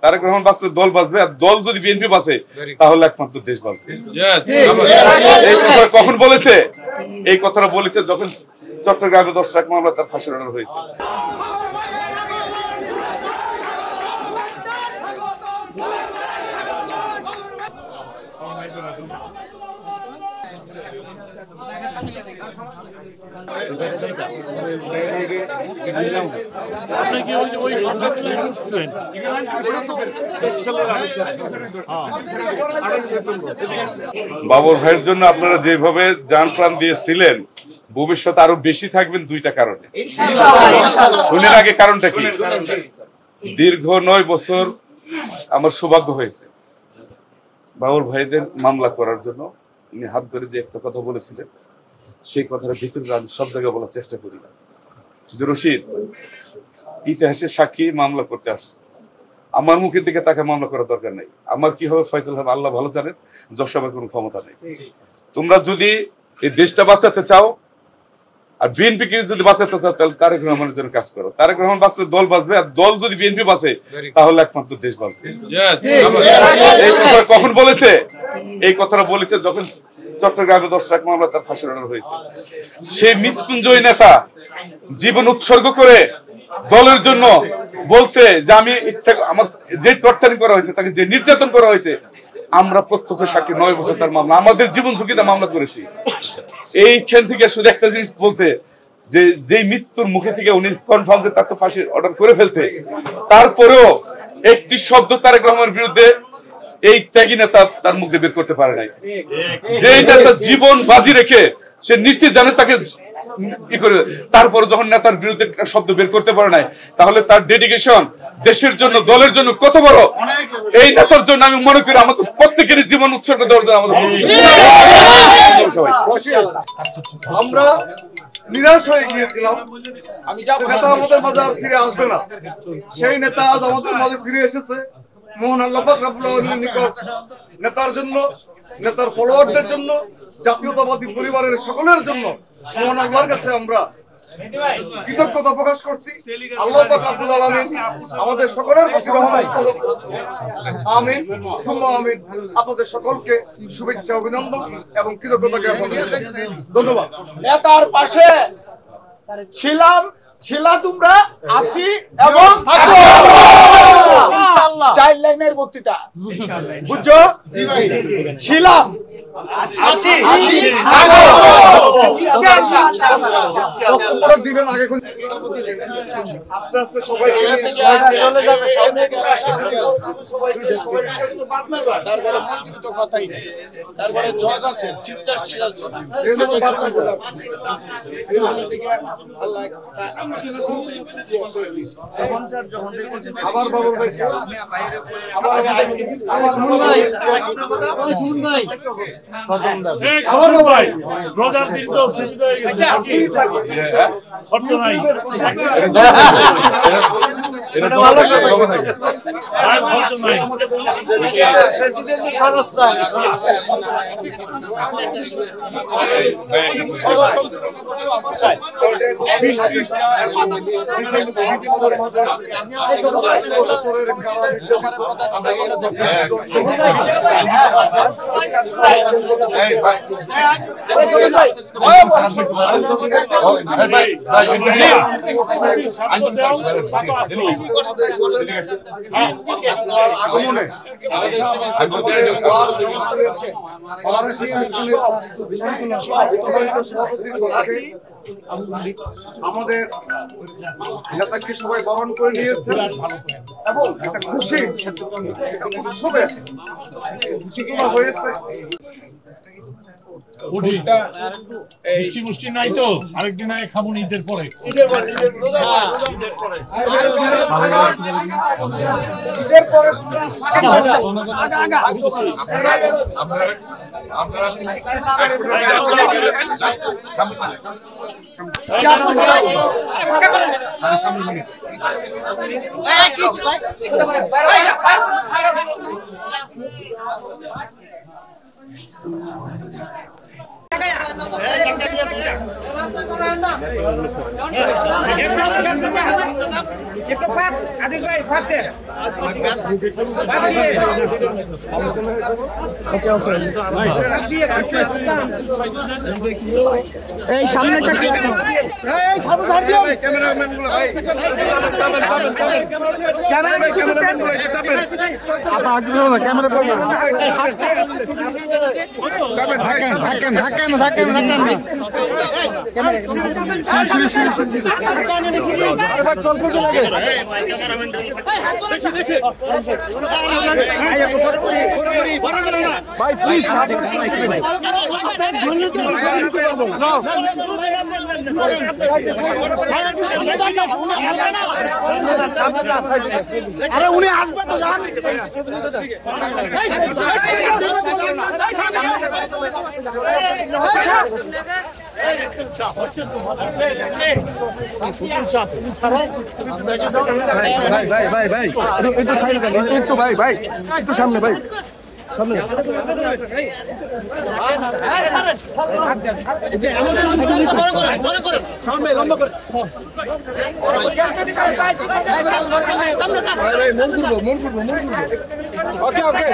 তারেক রহমান বাঁচলে দল বাঁচবে, আর দল যদি বিএনপি বাঁচে তাহলে একমাত্র দেশ বাঁচবে। এই কথা কখন বলেছে? এই কথাটা বলেছে যখন চট্টগ্রামে 10 লাখ মামলা তার ফাঁসির অর্ডার হয়েছে। বাবর ভাইয়ের জন্য আপনারা যেভাবে জান প্রাণ দিয়েছিলেন, ভবিষ্যতে আরো বেশি থাকবেন দুইটা কারণে। শুনেন আগে কারণটা কি। দীর্ঘ 9 বছর আমার সৌভাগ্য হয়েছে বাবর ভাইদের মামলা করার জন্য। উনি হাত ধরে যে একটা কথা বলেছিলেন, সেই কথাটা ভিতরে আমি সব জায়গায় বলার চেষ্টা করি না যে রশিদ ইতিহাসের সাক্ষী মামলা করতে আসছে, আমার মুখের দিকে তাকে মামলা করার দরকার নেই। আমার কি হবে ফয়সাল হবে আল্লাহ ভালো জানেন, যশোরের কোনো ক্ষমতা নেই। তোমরা যদি এই দেশটা বাঁচাতে চাও আর বিএনপি কে যদি বাঁচাতে চাও তাহলে তারেক রহমানের জন্য কাজ করো। তারেক রহমান বাঁচলে দল বাঁচবে, আর দল যদি বিএনপি বাঁচে তাহলে একমাত্র দেশ বাঁচবে। এই কথা কখন বলেছে? এই কথাটা বলেছে যখন চট্টগ্রামে 10 লাখ মামলা তার ফাঁসির অর্ডার হয়েছে। সেই মৃত্যুঞ্জয় নেতা জীবন উৎসর্গ করে দলের জন্য বলছে যে আমি ইচ্ছা আমার যে টর্চারিং করা হয়েছে, তাকে যে নির্যাতন করা হয়েছে, আমরা প্রত্যক্ষ সাক্ষী 9 বছর তার মামলা, আমাদের জীবন ঝুঁকিতে মামলা করেছি। এইখান থেকে শুধু একটা জিনিস বলছে যে যেই মৃত্যুর মুখে থেকে উনি কনফার্ম যে তার তো ফাঁসির অর্ডার করে ফেলছে, তারপরেও একটি শব্দ তারেক রহমানের বিরুদ্ধে এই ত্যাগী নেতা তার মুখ দিয়ে বের করতে পারে নাই। যে নেতা জীবন বাজি রেখে সে নিশ্চিত জানে তাকে ই করে, তারপর যখন নেতার বিরুদ্ধে শব্দ বের করতে পারে নাই, তাহলে তার ডেডিকেশন দেশের জন্য দলের জন্য কত বড়। এই নেতার জন্য আমি মনে করি আমাদের প্রত্যেকেরই জীবন উৎসর্গ দেওয়ার জন্য আমাদের আমরা নিরাশ হয়ে গিয়েছিলাম নেতা আমাদের মাঝে আর ফিরে আসবে না। সেই নেতা আজ আমাদের মাঝে ফিরে এসেছে। মহান আল্লাহ পাক রব্বুল আলামিনের নিকট নেতার জন্য, নেতার ফলোয়ারদের জন্য, জাতীয়তাবাদী পরিবারের সকলের জন্য মহান আল্লাহর কাছে আমরা কৃতজ্ঞতা প্রকাশ করছি। আল্লাহ পাক রব্বুল আলামিন আমাদের সকলের প্রতি রহমত করুন। আমিন সুম্মা আমিন। আপনাদের সকলকে শুভেচ্ছা, অভিনন্দন এবং কৃতজ্ঞতা জ্ঞাপন করছি। ধন্যবাদ। নেতার পাশে ছিলাম, তোমরা আছি এবং থাকবো ইনশাআল্লাহ। 4 লাইনের বক্তৃতা বুঝছো? জি ভাই। ছিলাম, আছি, থাকবো ইনশাআল্লাহ। বক্তব্য দিবেন আগে আস্তে আস্তে সবাই চলে যাবে। তারপরে মন্ত্রী তো কথাই নেই, তারপরে জজ আছে, চিফ জাস্টিস আছে। আল্লাহ আবার বাবুর ভাই রোজার দিন তো শেষ হয়ে গেছে, খরচ নাই, খরচ নাই। আগমনে আমাদের নেতাকে সবাই বরণ করে নিয়েছে এবং একটা খুশি উৎসবের সূচনা হয়েছে। মিষ্টি নাই তো, আরেকদিন আগে খাবো ঈদের পরে। আপনারা এই সামনেটা কি ভাই প্লিজ আরে উনি আসবে তো জান ভাই ভাই একটু সাইডে যান একটু ভাই ভাই একটু সামনে ভাই সামনে ওকে ওকে